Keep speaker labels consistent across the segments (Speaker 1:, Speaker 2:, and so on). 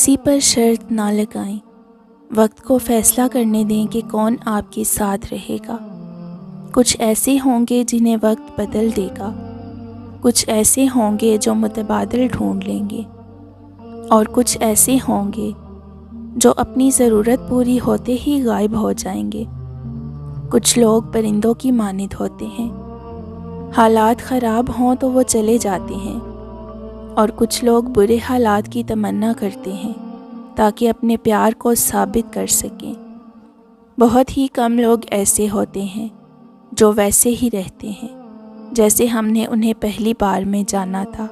Speaker 1: کسی پر شرط نہ لگائیں، وقت کو فیصلہ کرنے دیں کہ کون آپ کے ساتھ رہے گا۔ کچھ ایسے ہوں گے جنہیں وقت بدل دے گا، کچھ ایسے ہوں گے جو متبادل ڈھونڈ لیں گے، اور کچھ ایسے ہوں گے جو اپنی ضرورت پوری ہوتے ہی غائب ہو جائیں گے۔ کچھ لوگ پرندوں کی مانند ہوتے ہیں، حالات خراب ہوں تو وہ چلے جاتے ہیں، اور کچھ لوگ برے حالات کی تمنا کرتے ہیں تاکہ اپنے پیار کو ثابت کر سکیں۔ بہت ہی کم لوگ ایسے ہوتے ہیں جو ویسے ہی رہتے ہیں جیسے ہم نے انہیں پہلی بار میں جانا تھا۔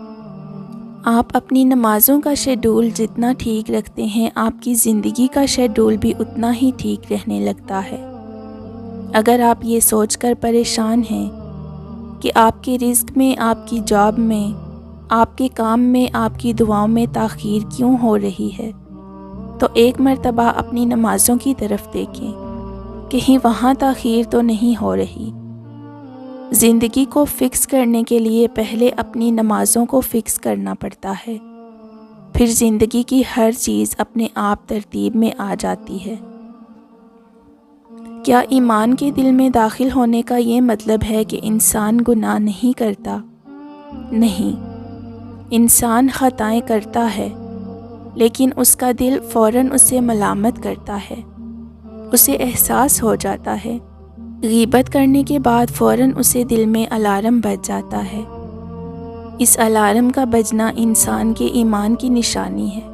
Speaker 1: آپ اپنی نمازوں کا شیڈول جتنا ٹھیک رکھتے ہیں، آپ کی زندگی کا شیڈول بھی اتنا ہی ٹھیک رہنے لگتا ہے۔ اگر آپ یہ سوچ کر پریشان ہیں کہ آپ کے رزق میں، آپ کی جاب میں، آپ کے کام میں، آپ کی دعاؤں میں تاخیر کیوں ہو رہی ہے، تو ایک مرتبہ اپنی نمازوں کی طرف دیکھیں، کہیں وہاں تاخیر تو نہیں ہو رہی۔ زندگی کو فکس کرنے کے لیے پہلے اپنی نمازوں کو فکس کرنا پڑتا ہے، پھر زندگی کی ہر چیز اپنے آپ ترتیب میں آ جاتی ہے۔ کیا ایمان کے دل میں داخل ہونے کا یہ مطلب ہے کہ انسان گناہ نہیں کرتا؟ نہیں، انسان خطائیں کرتا ہے، لیکن اس کا دل فوراً اسے ملامت کرتا ہے، اسے احساس ہو جاتا ہے۔ غیبت کرنے کے بعد فوراً اسے دل میں الارم بج جاتا ہے۔ اس الارم کا بجنا انسان کے ایمان کی نشانی ہے۔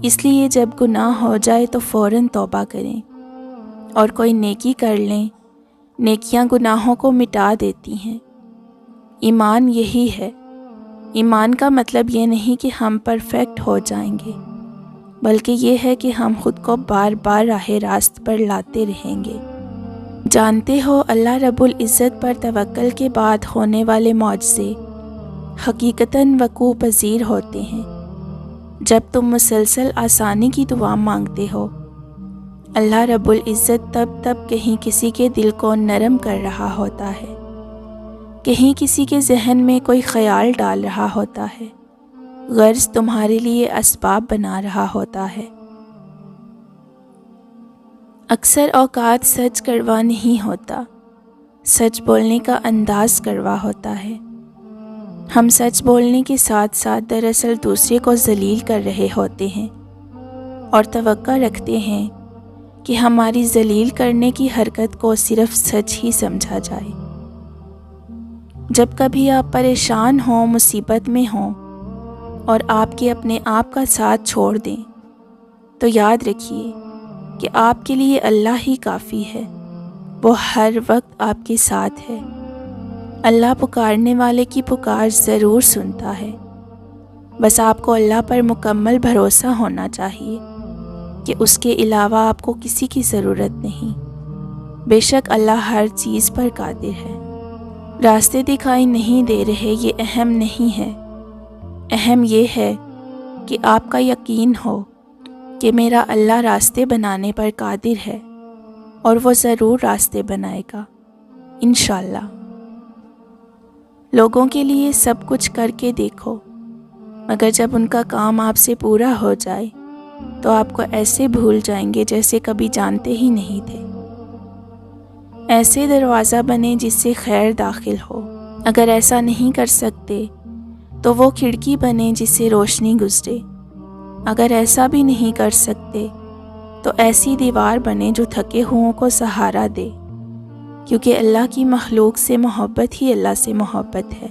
Speaker 1: اس لیے جب گناہ ہو جائے تو فوراً توبہ کریں، اور کوئی نیکی کر لیں۔ نیکیاں گناہوں کو مٹا دیتی ہیں۔ ایمان یہی ہے۔ ایمان کا مطلب یہ نہیں کہ ہم پرفیکٹ ہو جائیں گے، بلکہ یہ ہے کہ ہم خود کو بار بار راہ راست پر لاتے رہیں گے۔ جانتے ہو، اللہ رب العزت پر توکل کے بعد ہونے والے معجزے حقیقتاً وقوع پذیر ہوتے ہیں۔ جب تم مسلسل آسانی کی دعا مانگتے ہو، اللہ رب العزت تب کہیں کسی کے دل کو نرم کر رہا ہوتا ہے، کہیں کسی کے ذہن میں کوئی خیال ڈال رہا ہوتا ہے، غرض تمہارے لیے اسباب بنا رہا ہوتا ہے۔ اکثر اوقات سچ کڑوا نہیں ہوتا، سچ بولنے کا انداز کڑوا ہوتا ہے۔ ہم سچ بولنے کے ساتھ ساتھ دراصل دوسرے کو ذلیل کر رہے ہوتے ہیں، اور توقع رکھتے ہیں کہ ہماری ذلیل کرنے کی حرکت کو صرف سچ ہی سمجھا جائے۔ جب کبھی آپ پریشان ہوں، مصیبت میں ہوں، اور آپ کے اپنے آپ کا ساتھ چھوڑ دیں، تو یاد رکھیے کہ آپ کے لیے اللہ ہی کافی ہے۔ وہ ہر وقت آپ کے ساتھ ہے۔ اللہ پکارنے والے کی پکار ضرور سنتا ہے۔ بس آپ کو اللہ پر مکمل بھروسہ ہونا چاہیے کہ اس کے علاوہ آپ کو کسی کی ضرورت نہیں۔ بے شک اللہ ہر چیز پر قادر ہے۔ راستے دکھائی نہیں دے رہے، یہ اہم نہیں ہے۔ اہم یہ ہے کہ آپ کا یقین ہو کہ میرا اللہ راستے بنانے پر قادر ہے، اور وہ ضرور راستے بنائے گا، انشاءاللہ۔ لوگوں کے لیے سب کچھ کر کے دیکھو، مگر جب ان کا کام آپ سے پورا ہو جائے تو آپ کو ایسے بھول جائیں گے جیسے کبھی جانتے ہی نہیں تھے۔ ایسے دروازہ بنے جس سے خیر داخل ہو۔ اگر ایسا نہیں کر سکتے تو وہ کھڑکی بنے جس سے روشنی گزرے۔ اگر ایسا بھی نہیں کر سکتے تو ایسی دیوار بنے جو تھکے ہوئوں کو سہارا دے، کیونکہ اللہ کی مخلوق سے محبت ہی اللہ سے محبت ہے۔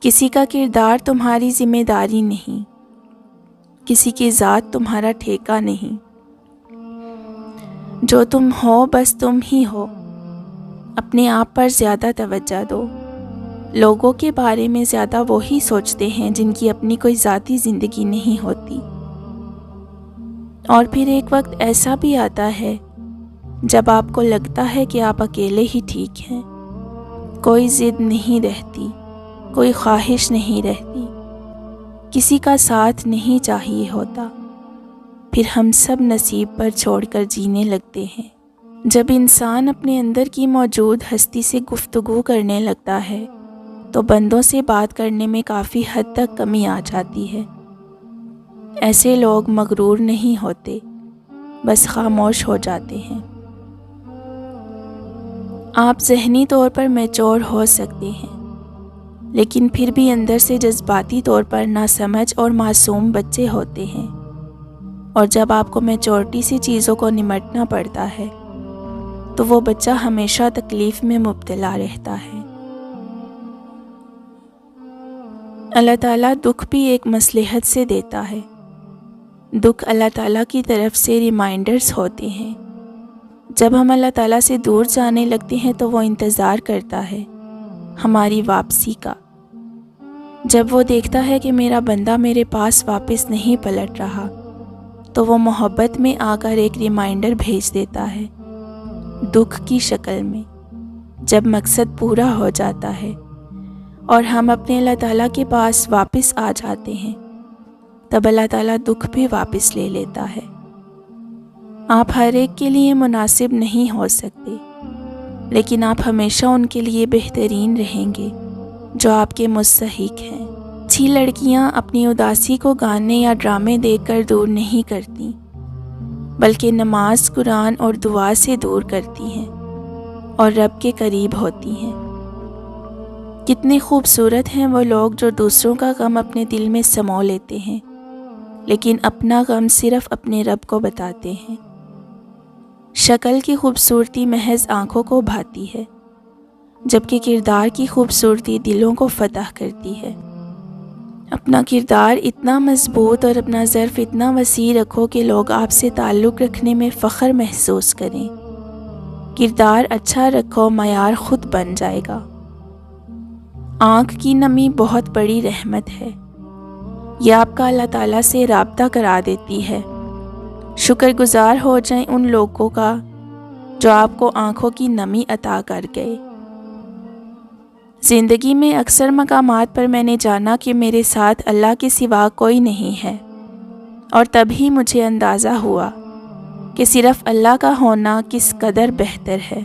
Speaker 1: کسی کا کردار تمہاری ذمہ داری نہیں، کسی کی ذات تمہارا ٹھیکہ نہیں۔ جو تم ہو بس تم ہی ہو۔ اپنے آپ پر زیادہ توجہ دو۔ لوگوں کے بارے میں زیادہ وہی سوچتے ہیں جن کی اپنی کوئی ذاتی زندگی نہیں ہوتی۔ اور پھر ایک وقت ایسا بھی آتا ہے جب آپ کو لگتا ہے کہ آپ اکیلے ہی ٹھیک ہیں، کوئی ضد نہیں رہتی، کوئی خواہش نہیں رہتی، کسی کا ساتھ نہیں چاہیے ہوتا۔ پھر ہم سب نصیب پر چھوڑ کر جینے لگتے ہیں۔ جب انسان اپنے اندر کی موجود ہستی سے گفتگو کرنے لگتا ہے تو بندوں سے بات کرنے میں کافی حد تک کمی آ جاتی ہے۔ ایسے لوگ مغرور نہیں ہوتے، بس خاموش ہو جاتے ہیں۔ آپ ذہنی طور پر میچور ہو سکتے ہیں، لیکن پھر بھی اندر سے جذباتی طور پر ناسمجھ اور معصوم بچے ہوتے ہیں، اور جب آپ کو میچورٹی سے چیزوں کو نمٹنا پڑتا ہے تو وہ بچہ ہمیشہ تکلیف میں مبتلا رہتا ہے۔ اللہ تعالیٰ دکھ بھی ایک مصلحت سے دیتا ہے۔ دکھ اللہ تعالیٰ کی طرف سے ریمائنڈرز ہوتے ہیں۔ جب ہم اللہ تعالیٰ سے دور جانے لگتے ہیں تو وہ انتظار کرتا ہے ہماری واپسی کا۔ جب وہ دیکھتا ہے کہ میرا بندہ میرے پاس واپس نہیں پلٹ رہا تو وہ محبت میں آ کر ایک ریمائنڈر بھیج دیتا ہے، دکھ کی شکل میں۔ جب مقصد پورا ہو جاتا ہے اور ہم اپنے اللہ تعالیٰ کے پاس واپس آ جاتے ہیں، تب اللہ تعالیٰ دکھ بھی واپس لے لیتا ہے۔ آپ ہر ایک کے لیے مناسب نہیں ہو سکتے، لیکن آپ ہمیشہ ان کے لیے بہترین رہیں گے جو آپ کے مستحق ہیں۔ اچھی لڑکیاں اپنی اداسی کو گانے یا ڈرامے دیکھ کر دور نہیں کرتی، بلکہ نماز، قرآن اور دعا سے دور کرتی ہیں اور رب کے قریب ہوتی ہیں۔ کتنے خوبصورت ہیں وہ لوگ جو دوسروں کا غم اپنے دل میں سمو لیتے ہیں، لیکن اپنا غم صرف اپنے رب کو بتاتے ہیں۔ شکل کی خوبصورتی محض آنکھوں کو بھاتی ہے، جبکہ کردار کی خوبصورتی دلوں کو فتح کرتی ہے۔ اپنا کردار اتنا مضبوط اور اپنا ظرف اتنا وسیع رکھو کہ لوگ آپ سے تعلق رکھنے میں فخر محسوس کریں۔ کردار اچھا رکھو، معیار خود بن جائے گا۔ آنکھ کی نمی بہت بڑی رحمت ہے، یہ آپ کا اللہ تعالیٰ سے رابطہ کرا دیتی ہے۔ شکر گزار ہو جائیں ان لوگوں کا جو آپ کو آنکھوں کی نمی عطا کر گئے۔ زندگی میں اکثر مقامات پر میں نے جانا کہ میرے ساتھ اللہ کے سوا کوئی نہیں ہے، اور تب ہی مجھے اندازہ ہوا کہ صرف اللہ کا ہونا کس قدر بہتر ہے۔